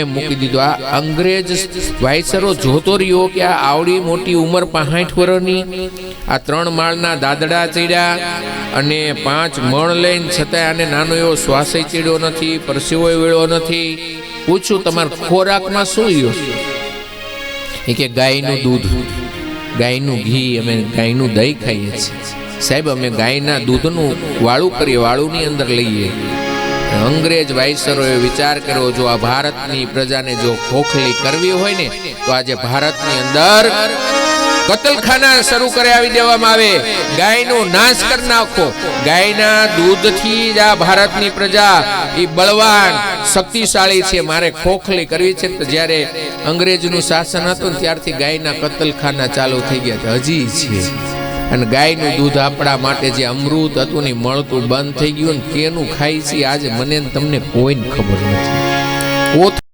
એમ મૂકી દીધું। આ અંગ્રેજ વાયસરો જોતો રહ્યો કે આ આવડી મોટી ઉંમર 65 વર્ષની, આ 3 માળના દાદડા ચડ્યા અને 5 મણ લઈને છતાંય આને નાનો એવો શ્વાસય ચડ્યો નથી, પરસેવો વેળો નથી। પૂછું તમારા ખોરાકમાં શું લ્યો? એ કે ગાયનું દૂધ, ગાયનું ઘી, અમે ગાયનું દહીં ખાઈએ છીએ સાહેબ, અમે ગાયના દૂધનું વાળું કરીએ, વાળુની અંદર લઈએ। અંગ્રેજ વાયસરોએ વિચાર કર્યો, જો આ ભારતની પ્રજાને જો ખોખલી કરવી હોય ને તો આજે ભારતની અંદર કતલખાના શરૂ કરાવી દેવામાં આવે, ગાયનો નાશ કરી નાખો। ગાયના દૂધથી જ આ ભારતની પ્રજા એ બળવાન શક્તિશાળી છે, મારે ખોખલી કરવી છે। તો જ્યારે અંગ્રેજનું શાસન હતું ત્યારથી ગાયના કતલખાના ચાલુ થઈ ગયા, હજી છે। અને ગાયનું દૂધ આપણા માટે જે અમૃત હતું ને મળતું બંધ થઈ ગયું, ને કેનું ખાઈ છે આજે મને તમને કોઈને ખબર નથી।